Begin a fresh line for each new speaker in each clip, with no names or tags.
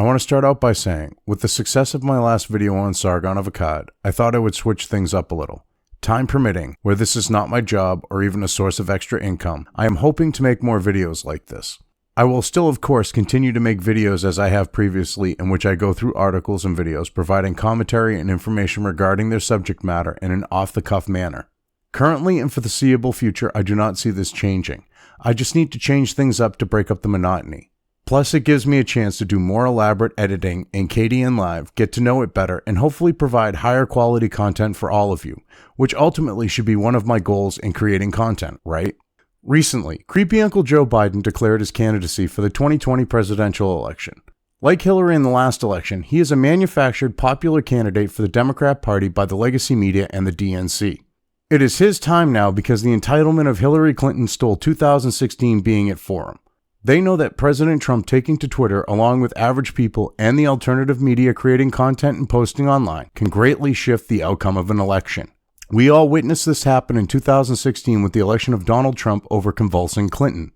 I want to start out by saying, with the success of my last video on Sargon of Akkad, I thought I would switch things up a little. Time permitting, where this is not my job or even a source of extra income, I am hoping to make more videos like this. I will still, of course, continue to make videos as I have previously, in which I go through articles and videos providing commentary and information regarding their subject matter in an off-the-cuff manner. Currently and for the foreseeable future, I do not see this changing. I just need to change things up to break up the monotony. Plus, it gives me a chance to do more elaborate editing in KDN Live, get to know it better, and hopefully provide higher quality content for all of you, which ultimately should be one of my goals in creating content, right? Recently, creepy Uncle Joe Biden declared his candidacy for the 2020 presidential election. Like Hillary in the last election, he is a manufactured popular candidate for the Democrat Party by the legacy media and the DNC. It is his time now because the entitlement of Hillary Clinton stole 2016 being it for him. They know that President Trump taking to Twitter, along with average people and the alternative media creating content and posting online, can greatly shift the outcome of an election. We all witnessed this happen in 2016 with the election of Donald Trump over convulsing Clinton.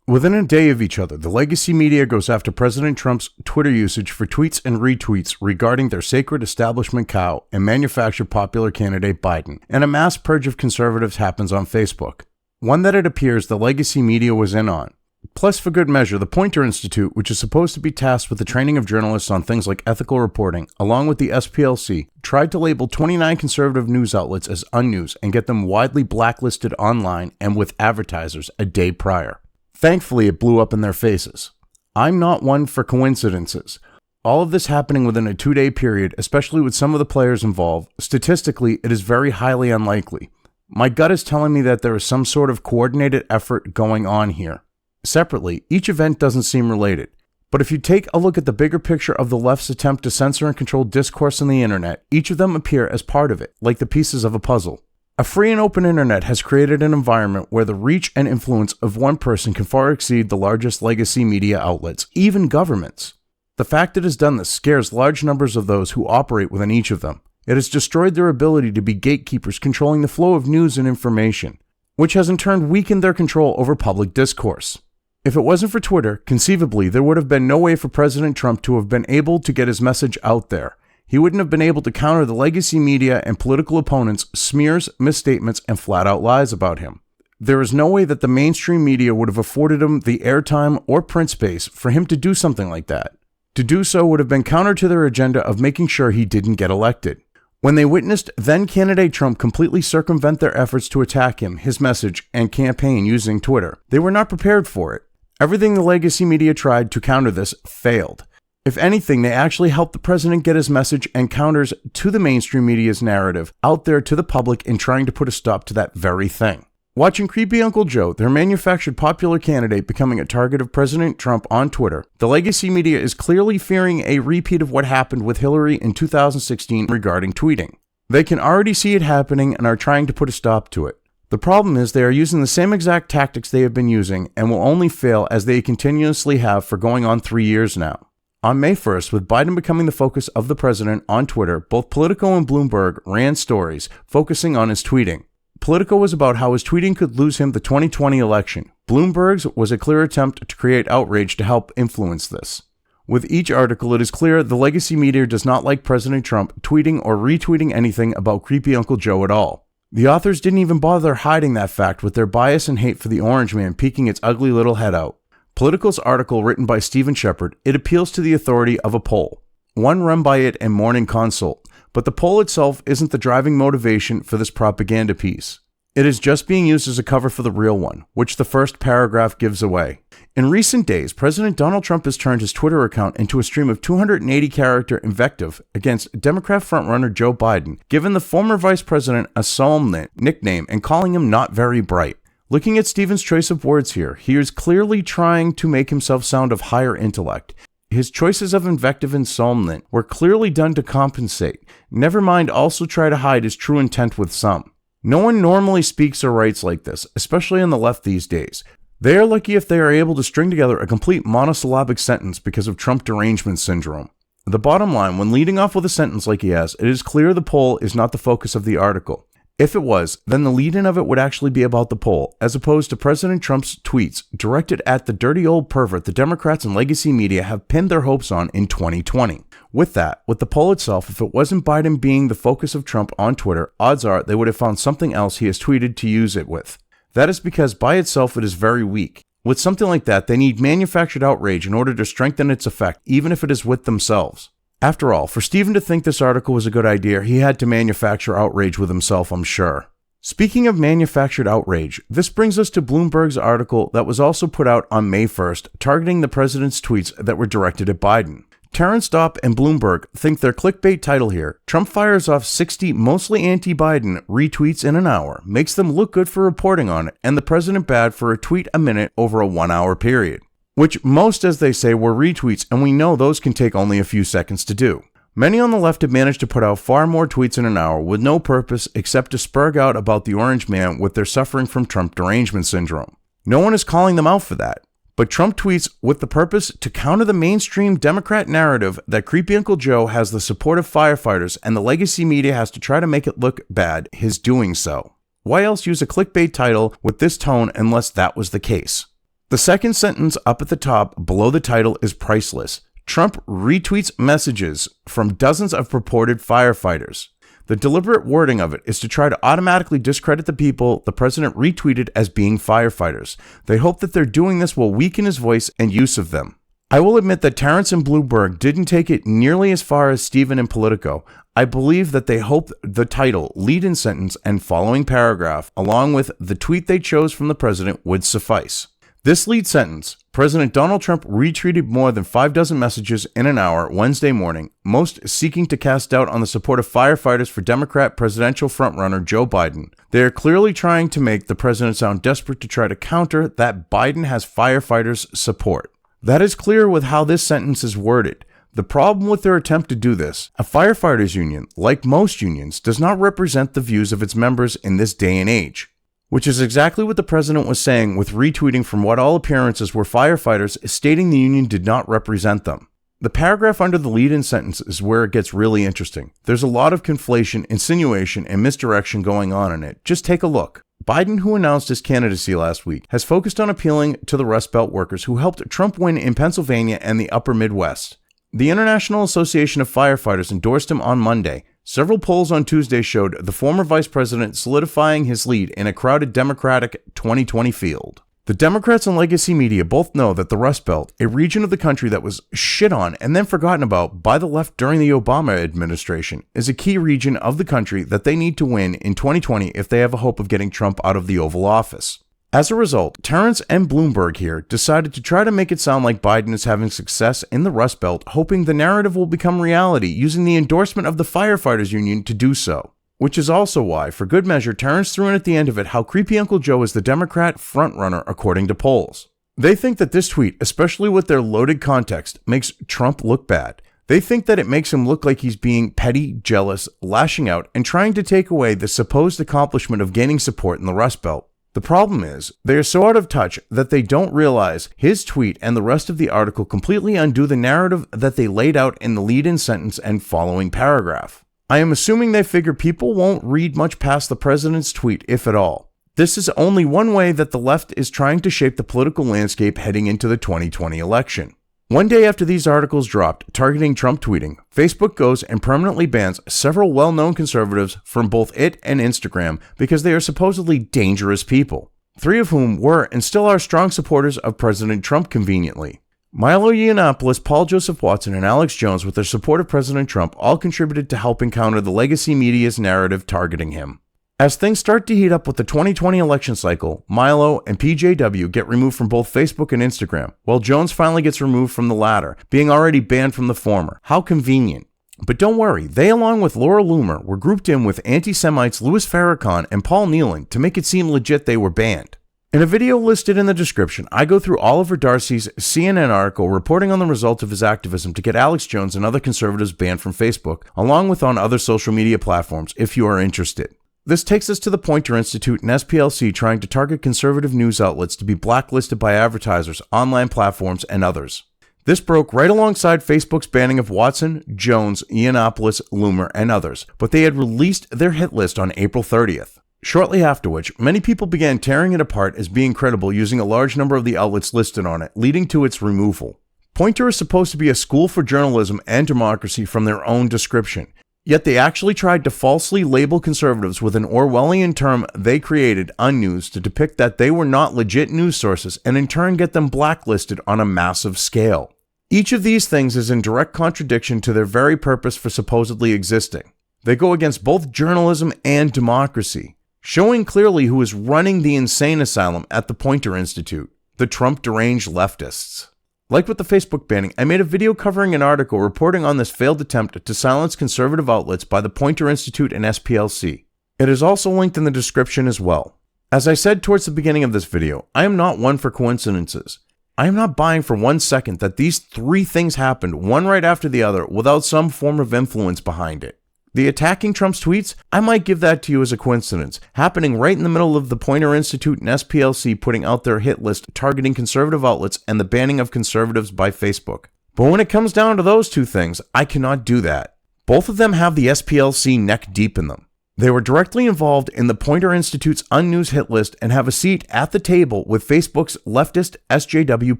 Within a day of each other, the legacy media goes after President Trump's Twitter usage for tweets and retweets regarding their sacred establishment cow and manufactured popular candidate Biden, and a mass purge of conservatives happens on Facebook. One that it appears the legacy media was in on. Plus, for good measure, the Poynter Institute, which is supposed to be tasked with the training of journalists on things like ethical reporting, along with the SPLC, tried to label 29 conservative news outlets as unnews and get them widely blacklisted online and with advertisers a day prior. Thankfully, it blew up in their faces. I'm not one for coincidences. All of this happening within a 2-day period, especially with some of the players involved, statistically, it is very highly unlikely. My gut is telling me that there is some sort of coordinated effort going on here. Separately, each event doesn't seem related, but if you take a look at the bigger picture of the left's attempt to censor and control discourse on the internet, each of them appear as part of it, like the pieces of a puzzle. A free and open internet has created an environment where the reach and influence of one person can far exceed the largest legacy media outlets, even governments. The fact it has done this scares large numbers of those who operate within each of them. It has destroyed their ability to be gatekeepers controlling the flow of news and information, which has in turn weakened their control over public discourse. If it wasn't for Twitter, conceivably, there would have been no way for President Trump to have been able to get his message out there. He wouldn't have been able to counter the legacy media and political opponents' smears, misstatements, and flat-out lies about him. There is no way that the mainstream media would have afforded him the airtime or print space for him to do something like that. To do so would have been counter to their agenda of making sure he didn't get elected. When they witnessed then-candidate Trump completely circumvent their efforts to attack him, his message, and campaign using Twitter, they were not prepared for it. Everything the legacy media tried to counter this failed. If anything, they actually helped the president get his message and counters to the mainstream media's narrative out there to the public in trying to put a stop to that very thing. Watching creepy Uncle Joe, their manufactured popular candidate, becoming a target of President Trump on Twitter, the legacy media is clearly fearing a repeat of what happened with Hillary in 2016 regarding tweeting. They can already see it happening and are trying to put a stop to it. The problem is they are using the same exact tactics they have been using and will only fail as they continuously have for going on 3 years now. On May 1st, with Biden becoming the focus of the president on Twitter, both Politico and Bloomberg ran stories focusing on his tweeting. Politico was about how his tweeting could lose him the 2020 election. Bloomberg's was a clear attempt to create outrage to help influence this. With each article, it is clear the legacy media does not like President Trump tweeting or retweeting anything about creepy Uncle Joe at all. The authors didn't even bother hiding that fact with their bias and hate for the orange man peeking its ugly little head out. Politico's article, written by Stephen Shepard, it appeals to the authority of a poll, one run by it and Morning Consult, but the poll itself isn't the driving motivation for this propaganda piece. It is just being used as a cover for the real one, which the first paragraph gives away. In recent days, President Donald Trump has turned his Twitter account into a stream of 280-character invective against Democrat frontrunner Joe Biden, giving the former vice president a solemn nickname and calling him not very bright. Looking at Stephen's choice of words here, he is clearly trying to make himself sound of higher intellect. His choices of invective and solemn were clearly done to compensate, never mind also try to hide his true intent with some. No one normally speaks or writes like this, especially on the left these days. They are lucky if they are able to string together a complete monosyllabic sentence because of Trump derangement syndrome. The bottom line, when leading off with a sentence like he has, it is clear the poll is not the focus of the article. If it was, then the lead-in of it would actually be about the poll, as opposed to President Trump's tweets directed at the dirty old pervert the Democrats and legacy media have pinned their hopes on in 2020. With the poll itself, if it wasn't Biden being the focus of Trump on Twitter, odds are they would have found something else he has tweeted to use it with. That is because by itself it is very weak. With something like that, they need manufactured outrage in order to strengthen its effect, even if it is with themselves. After all, for Stephen to think this article was a good idea, he had to manufacture outrage with himself, I'm sure. Speaking of manufactured outrage, this brings us to Bloomberg's article that was also put out on May 1st, targeting the president's tweets that were directed at Biden. Terrence Dopp and Bloomberg think their clickbait title here, Trump fires off 60 mostly anti-Biden retweets in an hour, makes them look good for reporting on it, and the president bad for a tweet a minute over a 1 hour period. Which most, as they say, were retweets, and we know those can take only a few seconds to do. Many on the left have managed to put out far more tweets in an hour with no purpose except to spurg out about the orange man with their suffering from Trump derangement syndrome. No one is calling them out for that. But Trump tweets with the purpose to counter the mainstream Democrat narrative that creepy Uncle Joe has the support of firefighters and the legacy media has to try to make it look bad, his doing so. Why else use a clickbait title with this tone unless that was the case? The second sentence up at the top below the title is priceless. Trump retweets messages from dozens of purported firefighters. The deliberate wording of it is to try to automatically discredit the people the president retweeted as being firefighters. They hope that they're doing this will weaken his voice and use of them. I will admit that Terrence and Bloomberg didn't take it nearly as far as Stephen and Politico. I believe that they hoped the title, lead-in sentence, and following paragraph, along with the tweet they chose from the president, would suffice. This lead sentence, President Donald Trump retweeted more than 6 messages in an hour Wednesday morning, most seeking to cast doubt on the support of firefighters for Democrat presidential frontrunner Joe Biden. They are clearly trying to make the president sound desperate to try to counter that Biden has firefighters' support. That is clear with how this sentence is worded. The problem with their attempt to do this, a firefighters union, like most unions, does not represent the views of its members in this day and age. Which is exactly what the president was saying with retweeting from what all appearances were firefighters stating the union did not represent them. The paragraph under the lead-in sentence is where it gets really interesting. There's a lot of conflation, insinuation, and misdirection going on in it. Just take a look. Biden, who announced his candidacy last week, has focused on appealing to the Rust Belt workers who helped Trump win in Pennsylvania and the upper Midwest. The International Association of Firefighters endorsed him on Monday. Several polls on Tuesday showed the former vice president solidifying his lead in a crowded Democratic 2020 field. The Democrats and legacy media both know that the Rust Belt, a region of the country that was shit on and then forgotten about by the left during the Obama administration, is a key region of the country that they need to win in 2020 if they have a hope of getting Trump out of the Oval Office. As a result, Terrence and Bloomberg here decided to try to make it sound like Biden is having success in the Rust Belt, hoping the narrative will become reality, using the endorsement of the firefighters union to do so. Which is also why, for good measure, Terrence threw in at the end of it how creepy Uncle Joe is the Democrat frontrunner according to polls. They think that this tweet, especially with their loaded context, makes Trump look bad. They think that it makes him look like he's being petty, jealous, lashing out, and trying to take away the supposed accomplishment of gaining support in the Rust Belt. The problem is, they are so out of touch that they don't realize his tweet and the rest of the article completely undo the narrative that they laid out in the lead-in sentence and following paragraph. I am assuming they figure people won't read much past the president's tweet, if at all. This is only one way that the left is trying to shape the political landscape heading into the 2020 election. One day after these articles dropped targeting Trump tweeting, Facebook goes and permanently bans several well-known conservatives from both it and Instagram because they are supposedly dangerous people, 3 of whom were and still are strong supporters of President Trump conveniently. Milo Yiannopoulos, Paul Joseph Watson, and Alex Jones, with their support of President Trump, all contributed to helping counter the legacy media's narrative targeting him. As things start to heat up with the 2020 election cycle, Milo and PJW get removed from both Facebook and Instagram, while Jones finally gets removed from the latter, being already banned from the former. How convenient. But don't worry, they along with Laura Loomer were grouped in with anti-Semites Louis Farrakhan and Paul Nealon to make it seem legit they were banned. In a video listed in the description, I go through Oliver Darcy's CNN article reporting on the results of his activism to get Alex Jones and other conservatives banned from Facebook, along with on other social media platforms, if you are interested. This takes us to the Poynter Institute and SPLC trying to target conservative news outlets to be blacklisted by advertisers, online platforms, and others. This broke right alongside Facebook's banning of Watson, Jones, Yiannopoulos, Loomer, and others, but they had released their hit list on April 30th. Shortly after which, many people began tearing it apart as being credible using a large number of the outlets listed on it, leading to its removal. Poynter is supposed to be a school for journalism and democracy from their own description, yet they actually tried to falsely label conservatives with an Orwellian term they created, unnews, to depict that they were not legit news sources and in turn get them blacklisted on a massive scale. Each of these things is in direct contradiction to their very purpose for supposedly existing. They go against both journalism and democracy, showing clearly who is running the insane asylum at the Poynter Institute, the Trump deranged leftists. Like with the Facebook banning, I made a video covering an article reporting on this failed attempt to silence conservative outlets by the Poynter Institute and SPLC. It is also linked in the description as well. As I said towards the beginning of this video, I am not one for coincidences. I am not buying for 1 second that these 3 things happened, one right after the other, without some form of influence behind it. The attacking Trump's tweets, I might give that to you as a coincidence, happening right in the middle of the Poynter Institute and SPLC putting out their hit list targeting conservative outlets and the banning of conservatives by Facebook. But when it comes down to those 2 things, I cannot do that. Both of them have the SPLC neck deep in them. They were directly involved in the Poynter Institute's unnews hit list and have a seat at the table with Facebook's leftist SJW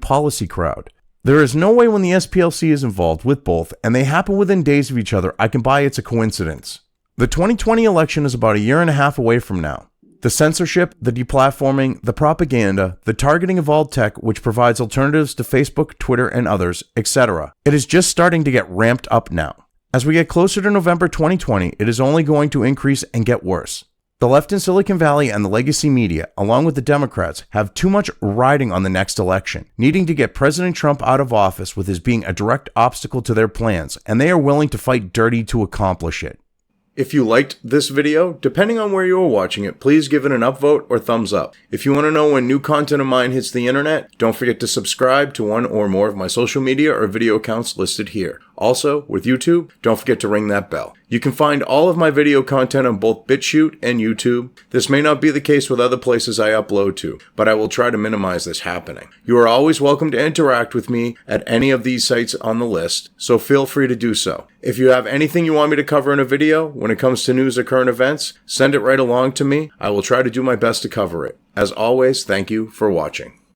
policy crowd. There is no way when the SPLC is involved with both, and they happen within days of each other, I can buy it's a coincidence. The 2020 election is about a year and a half away from now. The censorship, the deplatforming, the propaganda, the targeting of all tech, which provides alternatives to Facebook, Twitter, and others, etc. It is just starting to get ramped up now. As we get closer to November 2020, it is only going to increase and get worse. The left in Silicon Valley and the legacy media, along with the Democrats, have too much riding on the next election, needing to get President Trump out of office with his being a direct obstacle to their plans, and they are willing to fight dirty to accomplish it. If you liked this video, depending on where you are watching it, please give it an upvote or thumbs up. If you want to know when new content of mine hits the internet, don't forget to subscribe to one or more of my social media or video accounts listed here. Also, with YouTube, don't forget to ring that bell. You can find all of my video content on both BitChute and YouTube. This may not be the case with other places I upload to, but I will try to minimize this happening. You are always welcome to interact with me at any of these sites on the list, so feel free to do so. If you have anything you want me to cover in a video, when it comes to news or current events, send it right along to me. I will try to do my best to cover it. As always, thank you for watching.